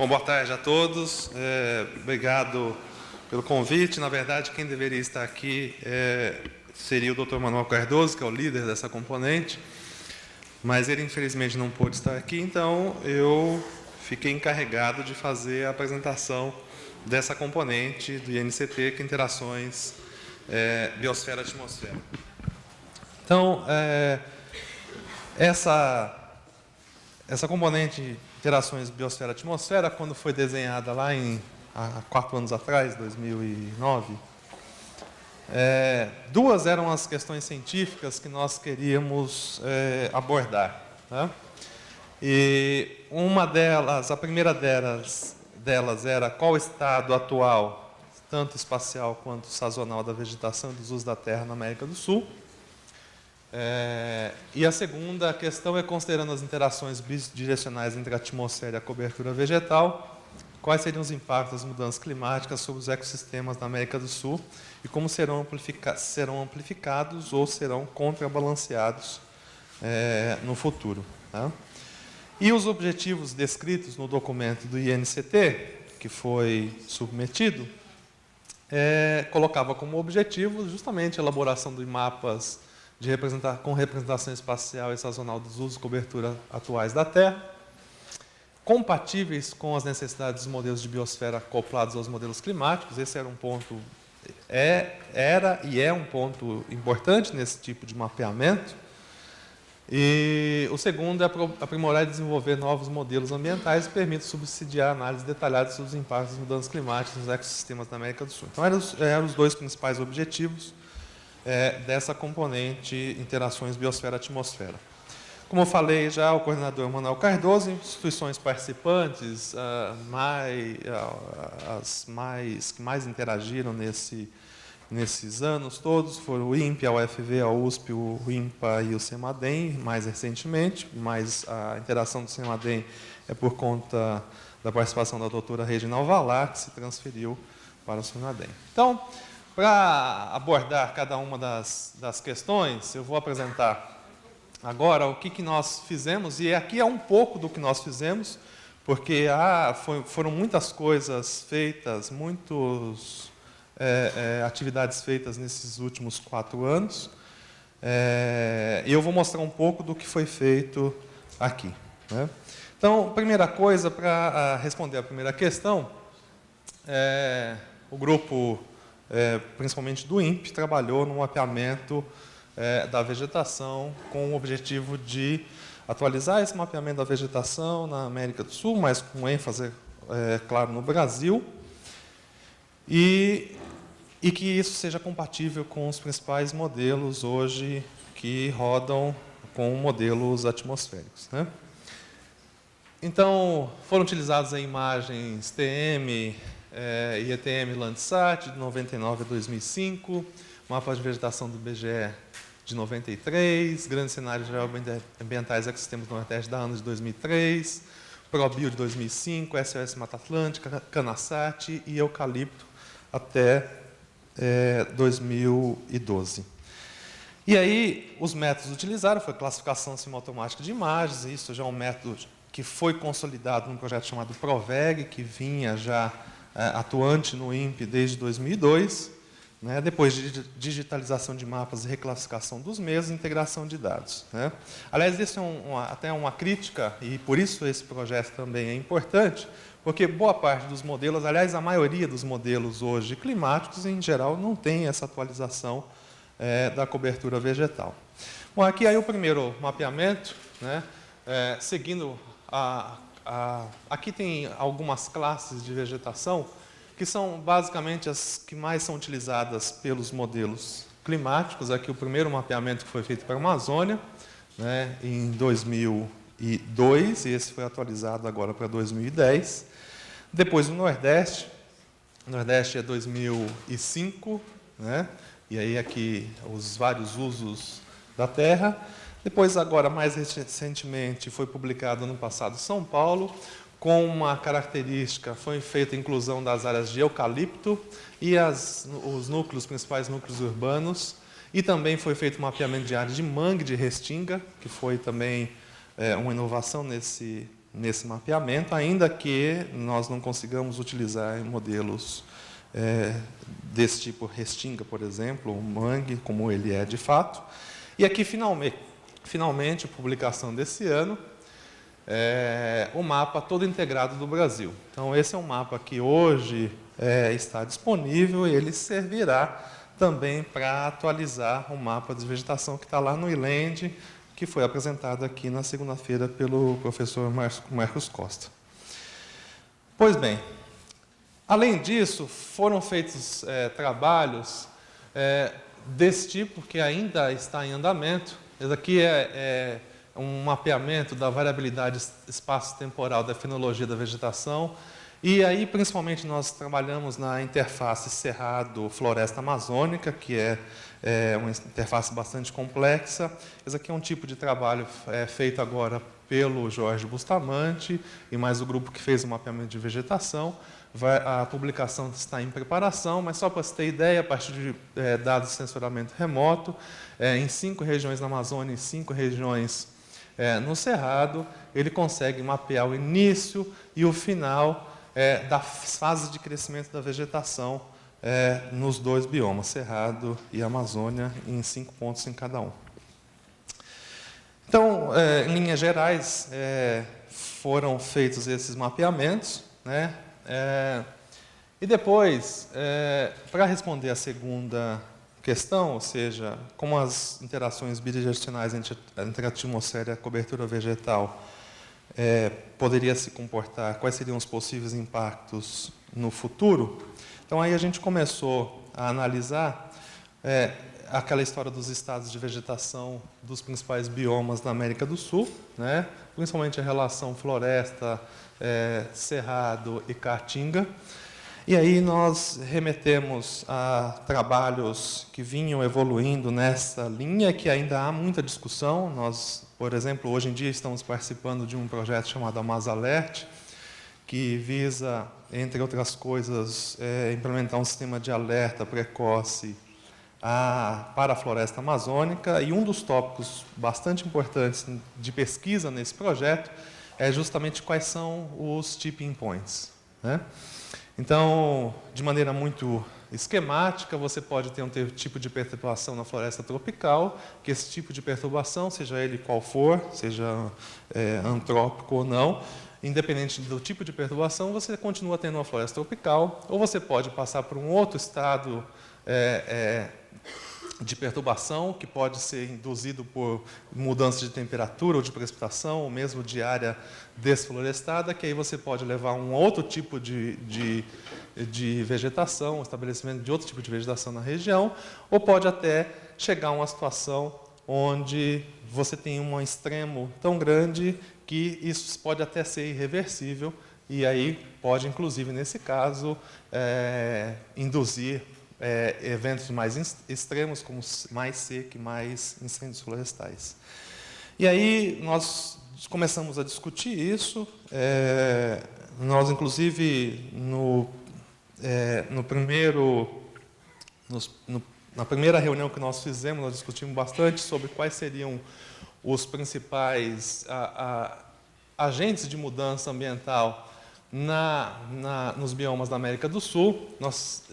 boa tarde a todos. Obrigado pelo convite. Na verdade, quem deveria estar aqui seria o Dr. Manuel Cardoso, que é o líder dessa componente, mas ele, infelizmente, não pôde estar aqui, então eu fiquei encarregado de fazer a apresentação dessa componente do INCT, que é Interações Biosfera-Atmosfera. Então, essa componente Interações Biosfera-Atmosfera, quando foi desenhada lá há 4 anos atrás, 2009, duas eram as questões científicas que nós queríamos abordar, né? E uma delas, a primeira delas era qual o estado atual, tanto espacial quanto sazonal, da vegetação e dos usos da Terra na América do Sul. E a segunda questão é, considerando as interações bidirecionais entre a atmosfera e a cobertura vegetal, quais seriam os impactos das mudanças climáticas sobre os ecossistemas da América do Sul e como serão amplificados ou serão contrabalanceados no futuro, tá? E os objetivos descritos no documento do INCT, que foi submetido, colocava como objetivo justamente a elaboração de mapas com representação espacial e sazonal dos usos e cobertura atuais da Terra, compatíveis com as necessidades dos modelos de biosfera acoplados aos modelos climáticos. Esse era um ponto, era e é um ponto importante nesse tipo de mapeamento. E o segundo é aprimorar e desenvolver novos modelos ambientais que permitam subsidiar análises detalhadas sobre os impactos das mudanças climáticas nos ecossistemas da América do Sul. Então, eram os dois principais objetivos dessa componente Interações Biosfera-Atmosfera. Como eu falei já, o coordenador Manuel Cardoso, instituições participantes, as que mais interagiram nesses anos todos foram o INPE, a UFV, a USP, o INPA e o CEMADEM, mais recentemente, mas a interação do CEMADEM é por conta da participação da doutora Reginal Valar, que se transferiu para o CEMADEM. Então, para abordar cada uma das questões, eu vou apresentar agora o que nós fizemos, e aqui é um pouco do que nós fizemos, porque foram muitas coisas feitas, muitas atividades feitas nesses últimos 4 anos, e eu vou mostrar um pouco do que foi feito aqui, né? Então, primeira coisa, para responder a primeira questão, o grupo principalmente do INPE, trabalhou no mapeamento da vegetação com o objetivo de atualizar esse mapeamento da vegetação na América do Sul, mas com ênfase, claro, no Brasil, e que isso seja compatível com os principais modelos hoje que rodam com modelos atmosféricos, né? Então, foram utilizadas imagens TM e ETM Landsat, de 99 a 2005, mapa de vegetação do IBGE de 93, grandes cenários ambientais e ecossistemas do Nordeste da ANA de 2003, ProBio de 2005, SOS Mata Atlântica, CanaSat e Eucalipto até 2012. E aí, os métodos utilizados foi classificação semiautomática de imagens, isso já é um método que foi consolidado num projeto chamado ProVeg, que vinha já atuante no INPE desde 2002, né? Depois de digitalização de mapas e reclassificação dos mesmos, integração de dados, né? Aliás, isso é até uma crítica, e por isso esse projeto também é importante, porque boa parte dos modelos, aliás, a maioria dos modelos hoje climáticos, em geral, não tem essa atualização da cobertura vegetal. Bom, aqui aí o primeiro mapeamento, né? Seguindo aqui tem algumas classes de vegetação que são basicamente as que mais são utilizadas pelos modelos climáticos. Aqui o primeiro mapeamento que foi feito para a Amazônia, né, em 2002, e esse foi atualizado agora para 2010. Depois o Nordeste é 2005, né, e aí aqui os vários usos da Terra. Depois, agora, mais recentemente, foi publicado ano passado São Paulo, com uma característica, foi feita a inclusão das áreas de eucalipto e os principais núcleos urbanos, e também foi feito um mapeamento de áreas de mangue de restinga, que foi também uma inovação nesse mapeamento, ainda que nós não consigamos utilizar em modelos desse tipo Restinga, por exemplo, o Mangue, como ele é de fato. E aqui, finalmente, publicação desse ano, o mapa todo integrado do Brasil. Então, esse é um mapa que hoje está disponível e ele servirá também para atualizar o mapa de vegetação que está lá no ILEND, que foi apresentado aqui na segunda-feira pelo professor Marcos Costa. Pois bem, além disso, foram feitos trabalhos desse tipo, que ainda está em andamento. Esse aqui é um mapeamento da variabilidade espaço-temporal da fenologia da vegetação. E aí, principalmente, nós trabalhamos na interface Cerrado-Floresta Amazônica, que é uma interface bastante complexa. Esse aqui é um tipo de trabalho feito agora pelo Jorge Bustamante e mais o grupo que fez o mapeamento de vegetação. A publicação está em preparação, mas só para você ter ideia, a partir de dados de sensoramento remoto, em 5 regiões na Amazônia e 5 regiões no Cerrado, ele consegue mapear o início e o final das fases de crescimento da vegetação nos 2 biomas, Cerrado e Amazônia, em 5 pontos em cada um. Então, em linhas gerais, foram feitos esses mapeamentos, né? E depois, para responder a segunda questão, ou seja, como as interações bidirecionais entre a atmosfera e a cobertura vegetal poderia se comportar, quais seriam os possíveis impactos no futuro. Então, aí a gente começou a analisar aquela história dos estados de vegetação dos principais biomas da América do Sul, né? Principalmente a relação floresta, cerrado e caatinga. E aí nós remetemos a trabalhos que vinham evoluindo nessa linha, que ainda há muita discussão. Nós, por exemplo, hoje em dia estamos participando de um projeto chamado AmazAlert, que visa, entre outras coisas, implementar um sistema de alerta precoce para a floresta amazônica. E um dos tópicos bastante importantes de pesquisa nesse projeto é justamente quais são os tipping points, né? Então, de maneira muito esquemática, você pode ter um tipo de perturbação na floresta tropical, que esse tipo de perturbação, seja ele qual for, seja antrópico ou não, independente do tipo de perturbação, você continua tendo uma floresta tropical, ou você pode passar por um outro estado de perturbação, que pode ser induzido por mudança de temperatura ou de precipitação, ou mesmo de área desflorestada, que aí você pode levar um outro tipo de vegetação, um estabelecimento de outro tipo de vegetação na região, ou pode até chegar a uma situação onde você tem um extremo tão grande que isso pode até ser irreversível, e aí pode, inclusive, nesse caso, induzir eventos mais extremos, como mais seca e mais incêndios florestais. E aí nós começamos a discutir isso. Nós, inclusive, na primeira reunião que nós fizemos, nós discutimos bastante sobre quais seriam os principais agentes de mudança ambiental nos biomas da América do Sul. Nós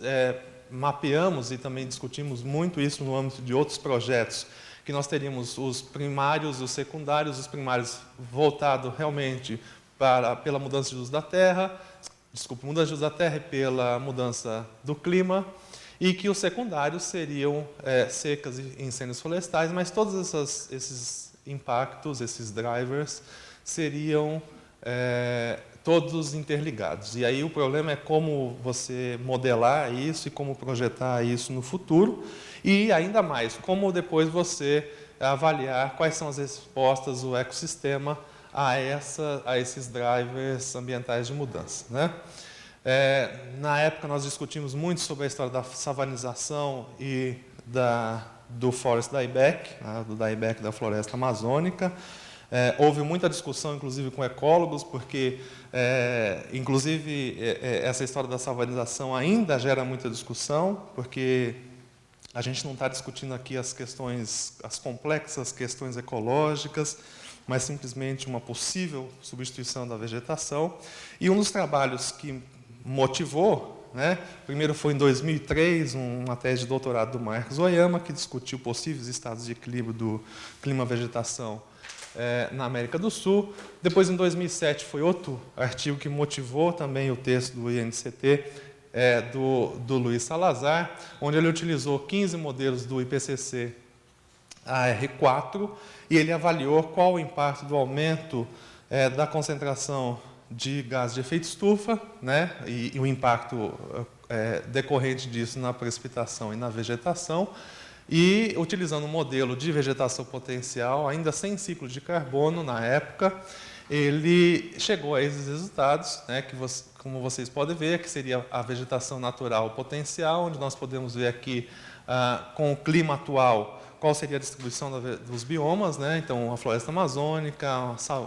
mapeamos e também discutimos muito isso no âmbito de outros projetos, que nós teríamos os primários e os secundários, os primários voltados realmente pela mudança de uso da terra, mudança de uso da terra e pela mudança do clima, e que os secundários seriam secas e incêndios florestais, mas todos esses impactos, esses drivers, seriam todos interligados. E aí o problema é como você modelar isso e como projetar isso no futuro, e ainda mais, como depois você avaliar quais são as respostas do ecossistema a esses drivers ambientais de mudança, né? Na época nós discutimos muito sobre a história da savanização e do forest dieback, do dieback da floresta amazônica. Houve muita discussão, inclusive, com ecólogos, porque, inclusive, essa história da savanização ainda gera muita discussão, porque a gente não está discutindo aqui as complexas questões ecológicas, mas simplesmente uma possível substituição da vegetação. E um dos trabalhos que motivou, né, primeiro foi em 2003, uma tese de doutorado do Marcos Oyama, que discutiu possíveis estados de equilíbrio do clima-vegetação na América do Sul. Depois, em 2007, foi outro artigo que motivou também o texto do INCT, do Luiz Salazar, onde ele utilizou 15 modelos do IPCC AR4 e ele avaliou qual o impacto do aumento da concentração de gás de efeito estufa, né, e o impacto decorrente disso na precipitação e na vegetação, e utilizando um modelo de vegetação potencial, ainda sem ciclo de carbono na época, ele chegou a esses resultados, né, que como vocês podem ver, que seria a vegetação natural potencial, onde nós podemos ver aqui, com o clima atual, qual seria a distribuição dos biomas, né? Então, a floresta amazônica,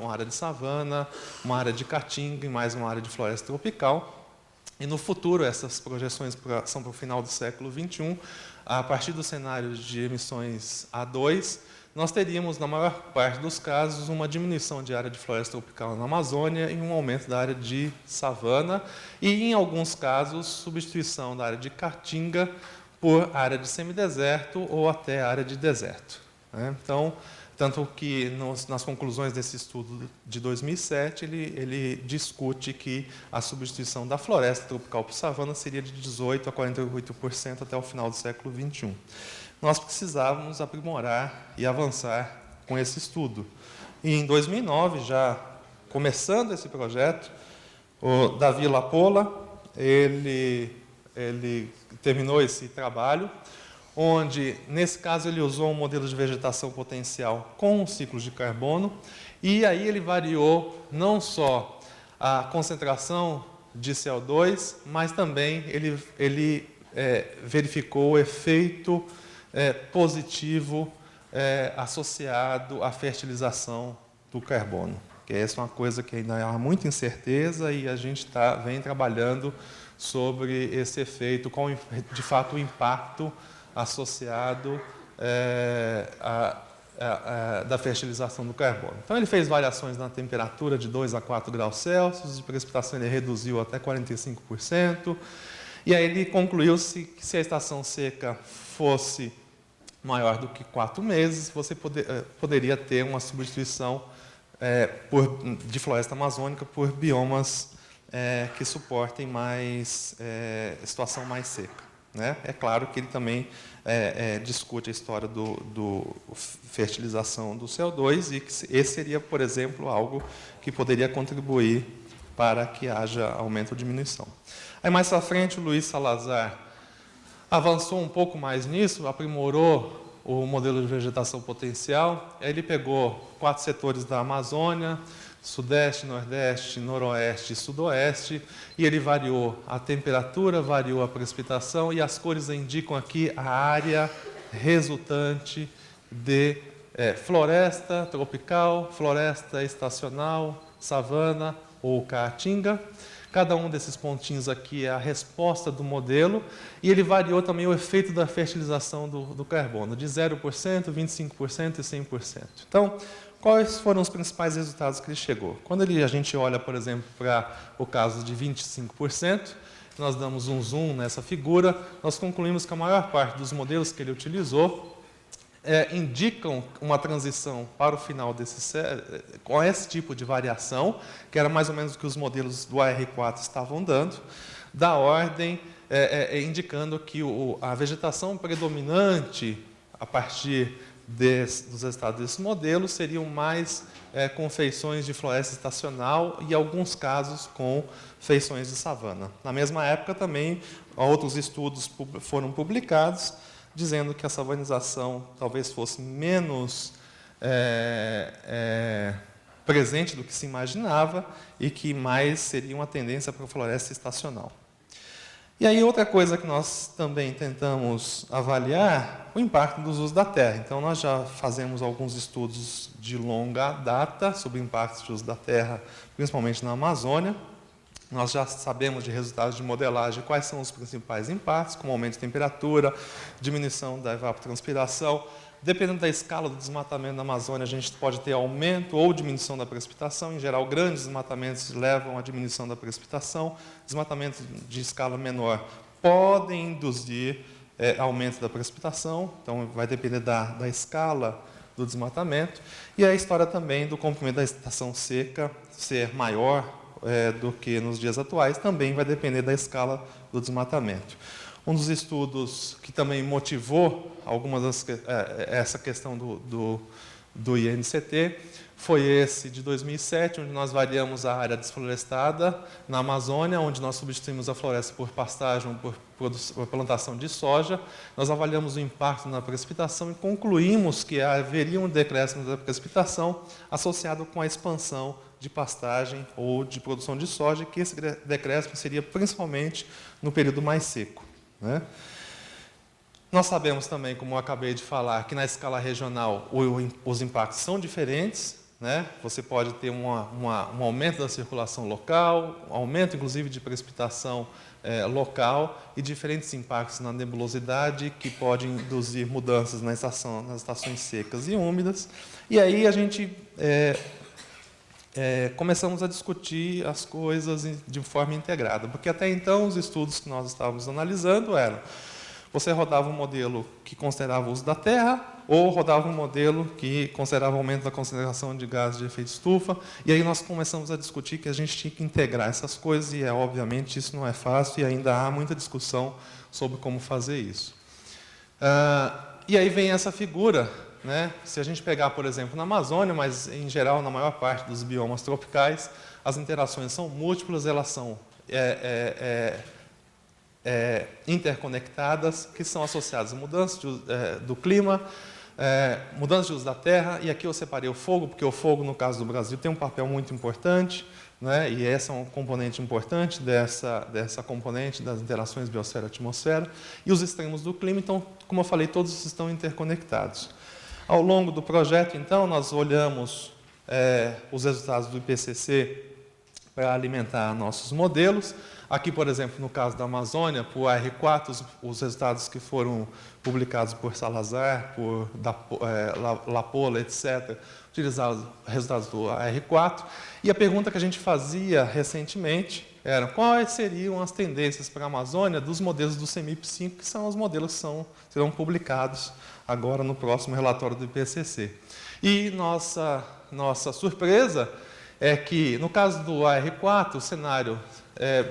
uma área de savana, uma área de caatinga e mais uma área de floresta tropical. E no futuro, essas projeções são para o final do século XXI, a partir dos cenários de emissões A2, nós teríamos, na maior parte dos casos, uma diminuição de área de floresta tropical na Amazônia e um aumento da área de savana, e, em alguns casos, substituição da área de caatinga por área de semideserto ou até área de deserto, né? Então, tanto que nas conclusões desse estudo de 2007, ele discute que a substituição da floresta tropical por savana seria de 18% a 48% até o final do século XXI. Nós precisávamos aprimorar e avançar com esse estudo. E em 2009, já começando esse projeto, o Davi Lapola, ele terminou esse trabalho, onde, nesse caso, ele usou um modelo de vegetação potencial com ciclos de carbono, e aí ele variou não só a concentração de CO2, mas também ele verificou o efeito positivo associado à fertilização do carbono. Que essa é uma coisa que ainda há muita incerteza e a gente vem trabalhando sobre esse efeito, qual de fato o impacto associado da fertilização do carbono. Então, ele fez variações na temperatura de 2 a 4 graus Celsius, de precipitação ele reduziu até 45%, e aí ele concluiu-se que se a estação seca fosse maior do que 4 meses, você poderia ter uma substituição de floresta amazônica por biomas que suportem mais situação mais seca, né? É claro que ele também discute a história do fertilização do CO2 e que esse seria, por exemplo, algo que poderia contribuir para que haja aumento ou diminuição. Aí, mais à frente, o Luiz Salazar avançou um pouco mais nisso, aprimorou o modelo de vegetação potencial. Aí ele pegou 4 setores da Amazônia, Sudeste, Nordeste, Noroeste e Sudoeste, e ele variou a temperatura, variou a precipitação, e as cores indicam aqui a área resultante de floresta tropical, floresta estacional, savana ou caatinga. Cada um desses pontinhos aqui é a resposta do modelo, e ele variou também o efeito da fertilização do carbono, de 0%, 25% e 100%. Então, quais foram os principais resultados que ele chegou? Quando a gente olha, por exemplo, para o caso de 25%, nós damos um zoom nessa figura, nós concluímos que a maior parte dos modelos que ele utilizou indicam uma transição para o final com esse tipo de variação, que era mais ou menos o que os modelos do AR4 estavam dando, da ordem, indicando que a vegetação predominante a partir dos resultados desse modelo seriam mais com feições de floresta estacional e, em alguns casos, com feições de savana. Na mesma época, também, outros estudos foram publicados, dizendo que a savanização talvez fosse menos presente do que se imaginava e que mais seria uma tendência para a floresta estacional. E aí, outra coisa que nós também tentamos avaliar, o impacto dos usos da terra. Então, nós já fazemos alguns estudos de longa data sobre impactos de uso da terra, principalmente na Amazônia. Nós já sabemos de resultados de modelagem quais são os principais impactos, como aumento de temperatura, diminuição da evapotranspiração, dependendo da escala do desmatamento na Amazônia, a gente pode ter aumento ou diminuição da precipitação. Em geral, grandes desmatamentos levam à diminuição da precipitação. Desmatamentos de escala menor podem induzir aumento da precipitação, então vai depender da escala do desmatamento. E a história também do comprimento da estação seca ser maior do que nos dias atuais, também vai depender da escala do desmatamento. Um dos estudos que também motivou essa questão do INCT foi esse de 2007, onde nós variamos a área desflorestada na Amazônia, onde nós substituímos a floresta por pastagem, por plantação de soja. Nós avaliamos o impacto na precipitação e concluímos que haveria um decréscimo da precipitação associado com a expansão de pastagem ou de produção de soja, que esse decréscimo seria principalmente no período mais seco, né? Nós sabemos também, como eu acabei de falar, que na escala regional os impactos são diferentes, né? Você pode ter um aumento da circulação local, aumento inclusive de precipitação local e diferentes impactos na nebulosidade que podem induzir mudanças nas estações secas e úmidas. E aí a gente começamos a discutir as coisas de forma integrada, porque até então os estudos que nós estávamos analisando eram: você rodava um modelo que considerava o uso da terra, ou rodava um modelo que considerava o aumento da concentração de gases de efeito estufa, e aí nós começamos a discutir que a gente tinha que integrar essas coisas, e obviamente isso não é fácil, e ainda há muita discussão sobre como fazer isso. E aí vem essa figura, né? Se a gente pegar, por exemplo, na Amazônia, mas em geral na maior parte dos biomas tropicais, as interações são múltiplas, elas são interconectadas, que são associadas a mudanças do clima, mudanças de uso da terra, e aqui eu separei o fogo, porque o fogo, no caso do Brasil, tem um papel muito importante, né? E esse é um componente importante dessa componente das interações biosfera-atmosfera, e os extremos do clima. Então, como eu falei, todos estão interconectados. Ao longo do projeto, então, nós olhamos os resultados do IPCC para alimentar nossos modelos. Aqui, por exemplo, no caso da Amazônia, por AR4, os resultados que foram publicados por Salazar, por Lapola, etc., utilizaram resultados do AR4. E a pergunta que a gente fazia recentemente era: quais seriam as tendências para a Amazônia dos modelos do CEMIP5, que são os modelos que serão publicados agora no próximo relatório do IPCC. E nossa surpresa é que, no caso do AR4, o cenário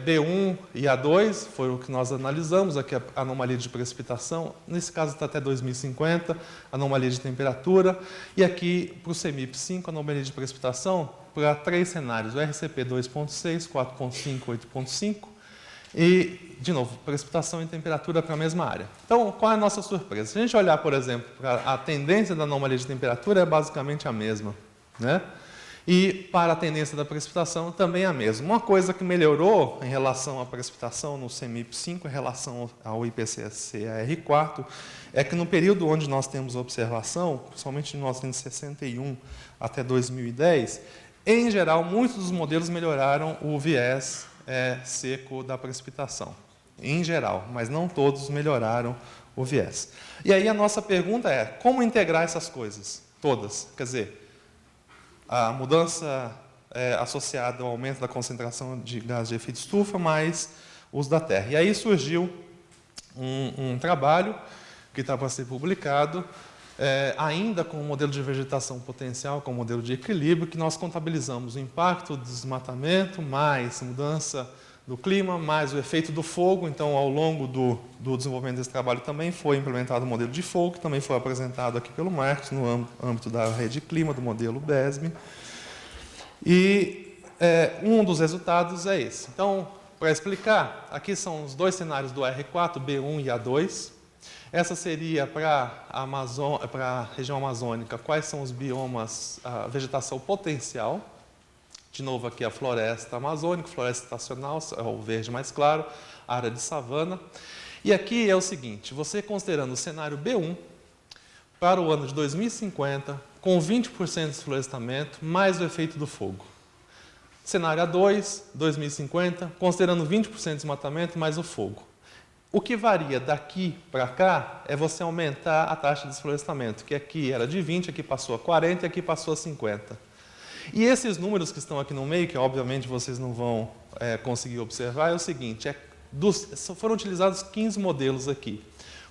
B1 e A2 foi o que nós analisamos, aqui a anomalia de precipitação, nesse caso está até 2050, anomalia de temperatura, e aqui para o CEMIP5, anomalia de precipitação, para 3 cenários, o RCP 2.6, 4.5, 8.5, e, de novo, precipitação e temperatura para a mesma área. Então, qual é a nossa surpresa? Se a gente olhar, por exemplo, para a tendência da anomalia de temperatura, é basicamente a mesma, né? E para a tendência da precipitação, também a mesma. Uma coisa que melhorou em relação à precipitação no CEMIP5, em relação ao IPCC AR4, é que no período onde nós temos observação, principalmente de 1961 até 2010, em geral, muitos dos modelos melhoraram o viés seco da precipitação. Em geral, mas não todos melhoraram o viés. E aí a nossa pergunta é: como integrar essas coisas? Todas. Quer dizer, a mudança associada ao aumento da concentração de gases de efeito estufa, mais o uso da terra. E aí surgiu um trabalho que está para ser publicado, ainda com o modelo de vegetação potencial, com o modelo de equilíbrio, que nós contabilizamos o impacto do desmatamento, mais mudança do clima, mais o efeito do fogo. Então, ao longo do desenvolvimento desse trabalho também foi implementado o modelo de fogo, que também foi apresentado aqui pelo Marcos, no âmbito da rede clima, do modelo BESM. E um dos resultados é esse. Então, para explicar, aqui são os 2 cenários do R4, B1 e A2. Essa seria para a região amazônica, quais são os biomas, a vegetação potencial. De novo, aqui a floresta amazônica, floresta estacional, o verde mais claro, área de savana. E aqui é o seguinte: você considerando o cenário B1 para o ano de 2050, com 20% de desflorestamento, mais o efeito do fogo. Cenário A2, 2050, considerando 20% de desmatamento, mais o fogo. O que varia daqui para cá é você aumentar a taxa de desflorestamento, que aqui era de 20, aqui passou a 40 e aqui passou a 50. E esses números que estão aqui no meio, que obviamente vocês não vão conseguir observar, é o seguinte, foram utilizados 15 modelos aqui.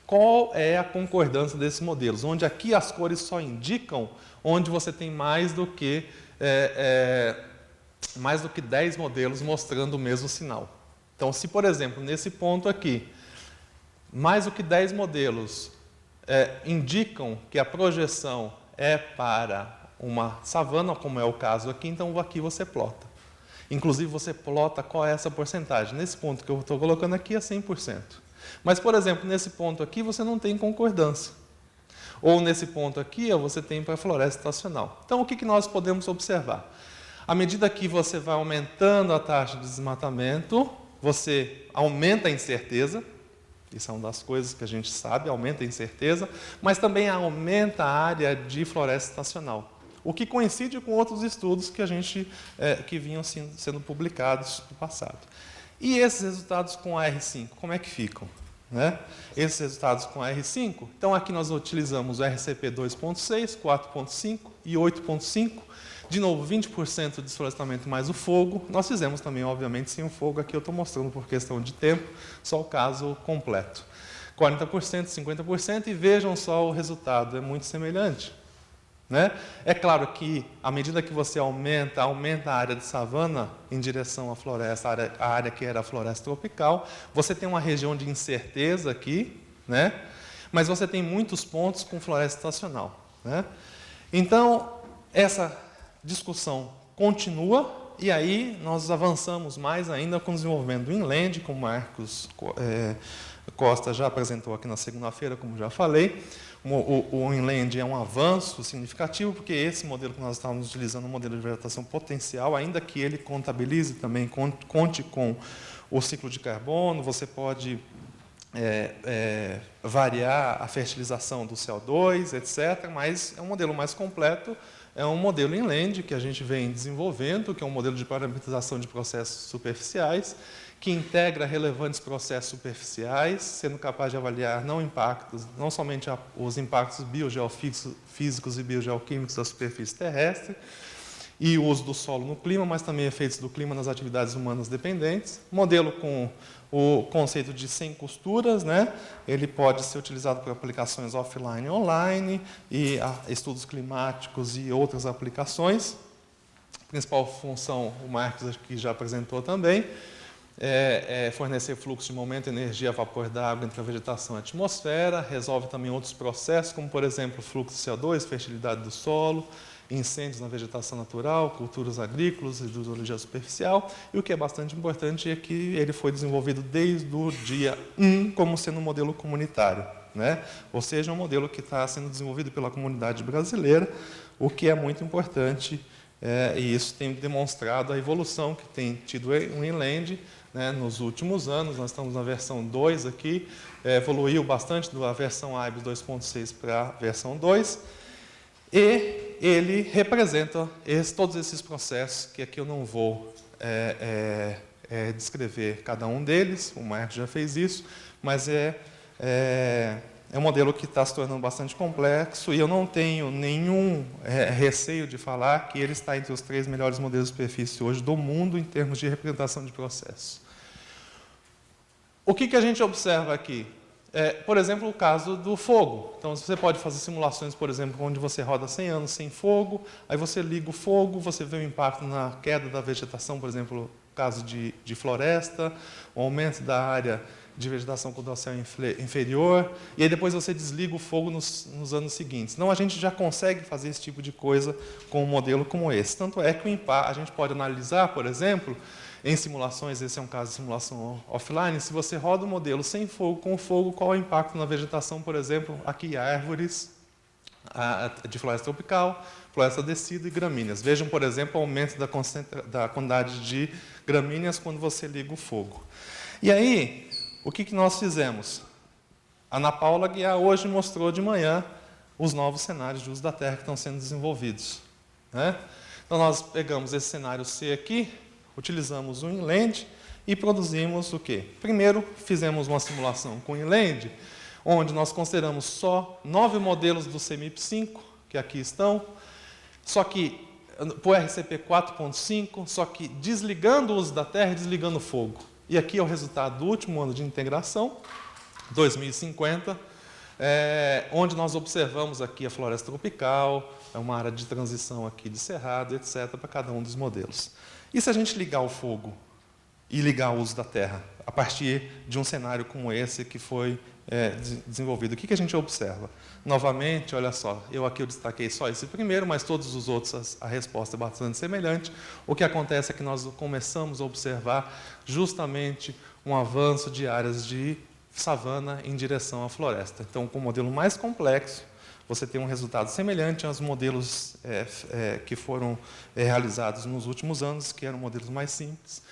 Qual é a concordância desses modelos? Onde aqui as cores só indicam onde você tem mais do que 10 modelos mostrando o mesmo sinal. Então, se, por exemplo, nesse ponto aqui, mais do que 10 modelos indicam que a projeção é para uma savana, como é o caso aqui, então aqui você plota. Inclusive, você plota qual é essa porcentagem. Nesse ponto que eu estou colocando aqui é 100%. Mas, por exemplo, nesse ponto aqui você não tem concordância. Ou nesse ponto aqui você tem para a floresta estacional. Então, o que nós podemos observar? À medida que você vai aumentando a taxa de desmatamento, você aumenta a incerteza. Isso é uma das coisas que a gente sabe, aumenta a incerteza, mas também aumenta a área de floresta estacional. O que coincide com outros estudos que vinham sendo publicados no passado. E esses resultados com a R5, como é que ficam? Né? Esses resultados com a R5, então aqui nós utilizamos o RCP 2.6, 4.5 e 8.5, de novo 20% de desflorestamento mais o fogo. Nós fizemos também, obviamente, sem o fogo, aqui eu estou mostrando por questão de tempo, só o caso completo. 40%, 50% e vejam só o resultado, é muito semelhante. Né? É claro que, à medida que você aumenta a área de savana em direção à floresta, a área que era a floresta tropical, você tem uma região de incerteza aqui, né? Mas você tem muitos pontos com floresta estacional. Né? Então, essa discussão continua, e aí nós avançamos mais ainda com o desenvolvimento do inland, como o Marcos Costa já apresentou aqui na segunda-feira, como já falei. O inland é um avanço significativo, porque esse modelo que nós estávamos utilizando, um modelo de vegetação potencial, ainda que ele contabilize também, conte com o ciclo de carbono, você pode variar a fertilização do CO2, etc., mas é um modelo mais completo, é um modelo inland que a gente vem desenvolvendo, que é um modelo de parametrização de processos superficiais, que integra relevantes processos superficiais, sendo capaz de avaliar não somente os impactos biogeofísicos e biogeoquímicos da superfície terrestre, e o uso do solo no clima, mas também efeitos do clima nas atividades humanas dependentes. Modelo com o conceito de sem costuras, né? Ele pode ser utilizado para aplicações offline e online, e estudos climáticos e outras aplicações. A principal função, o Marcos aqui já apresentou também, fornecer fluxo de momento, energia, vapor d'água entre a vegetação e a atmosfera, resolve também outros processos, como, por exemplo, fluxo de CO2, fertilidade do solo, incêndios na vegetação natural, culturas agrícolas, hidrologia superficial, e o que é bastante importante é que ele foi desenvolvido desde o dia 1 como sendo um modelo comunitário, né? Ou seja, um modelo que está sendo desenvolvido pela comunidade brasileira, o que é muito importante, e isso tem demonstrado a evolução que tem tido o inland, né, nos últimos anos. Nós estamos na versão 2 aqui, evoluiu bastante da versão AIBS 2.6 para a versão 2, e ele representa todos esses processos, que aqui eu não vou descrever cada um deles, o Marcos já fez isso, mas é um modelo que está se tornando bastante complexo, e eu não tenho nenhum receio de falar que ele está entre os 3 melhores modelos de superfície hoje do mundo em termos de representação de processos. O que a gente observa aqui? Por exemplo, o caso do fogo. Então, você pode fazer simulações, por exemplo, onde você roda 100 anos sem fogo, aí você liga o fogo, você vê o impacto na queda da vegetação, por exemplo, no caso de floresta, o aumento da área de vegetação com dorsal inferior, e aí depois você desliga o fogo nos anos seguintes. Então, a gente já consegue fazer esse tipo de coisa com um modelo como esse. Tanto é que a gente pode analisar, por exemplo, em simulações, esse é um caso de simulação offline, se você roda o modelo sem fogo, com fogo, qual é o impacto na vegetação, por exemplo, aqui árvores de floresta tropical, floresta descida e gramíneas. Vejam, por exemplo, o aumento da quantidade de gramíneas quando você liga o fogo. E aí, o que nós fizemos? A Ana Paula Guiar hoje mostrou de manhã os novos cenários de uso da terra que estão sendo desenvolvidos, né? Então, nós pegamos esse cenário C aqui, utilizamos o inland, e produzimos o quê? Primeiro, fizemos uma simulação com Inland, onde nós consideramos só 9 modelos do CMIP5, que aqui estão, só que por RCP 4.5, só que desligando o uso da terra e desligando o fogo. E aqui é o resultado do último ano de integração, 2050, onde nós observamos aqui a floresta tropical, uma área de transição aqui de cerrado, etc., para cada um dos modelos. E se a gente ligar o fogo e ligar o uso da terra, a partir de um cenário como esse que foi desenvolvido, o que a gente observa? Novamente, olha só, eu destaquei só esse primeiro, mas todos os outros a resposta é bastante semelhante. O que acontece é que nós começamos a observar justamente um avanço de áreas de savana em direção à floresta. Então, com o modelo mais complexo, você tem um resultado semelhante aos modelos que foram realizados nos últimos anos, que eram modelos mais simples,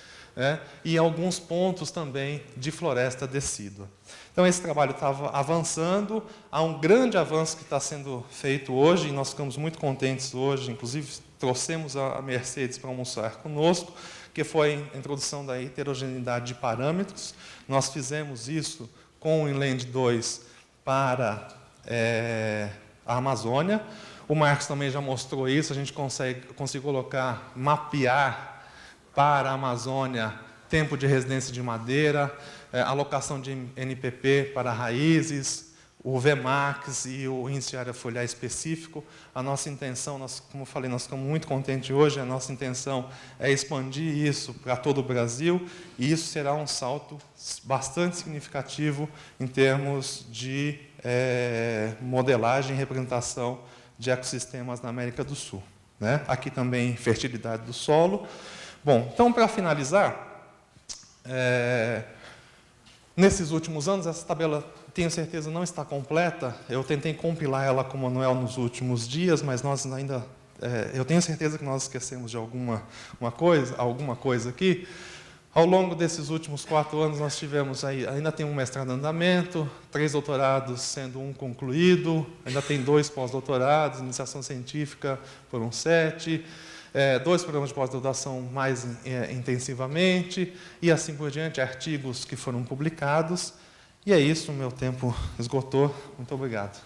e alguns pontos também de floresta decídua. Então, esse trabalho estava avançando, há um grande avanço que está sendo feito hoje, e nós ficamos muito contentes hoje, inclusive trouxemos a Mercedes para almoçar conosco, que foi a introdução da heterogeneidade de parâmetros. Nós fizemos isso com o Inland 2 para a Amazônia. O Marcos também já mostrou isso, a gente consegue colocar, mapear para a Amazônia tempo de residência de madeira, alocação de NPP para raízes, o Vmax e o índice de área foliar específico. A nossa intenção, como eu falei, nós ficamos muito contentes hoje, a nossa intenção é expandir isso para todo o Brasil, e isso será um salto bastante significativo em termos de modelagem e representação de ecossistemas na América do Sul. Aqui também, fertilidade do solo. Bom, então, para finalizar, nesses últimos anos, essa tabela, tenho certeza, não está completa. Eu tentei compilar ela com o Manuel nos últimos dias, mas nós ainda... eu tenho certeza que nós esquecemos de alguma coisa aqui. Ao longo desses últimos 4 anos, nós tivemos ainda tem um mestrado em andamento, 3 doutorados, sendo um concluído, ainda tem 2 pós-doutorados, iniciação científica foram 7, 2 programas de pós-graduação mais intensivamente, e assim por diante, artigos que foram publicados. E é isso, meu tempo esgotou. Muito obrigado.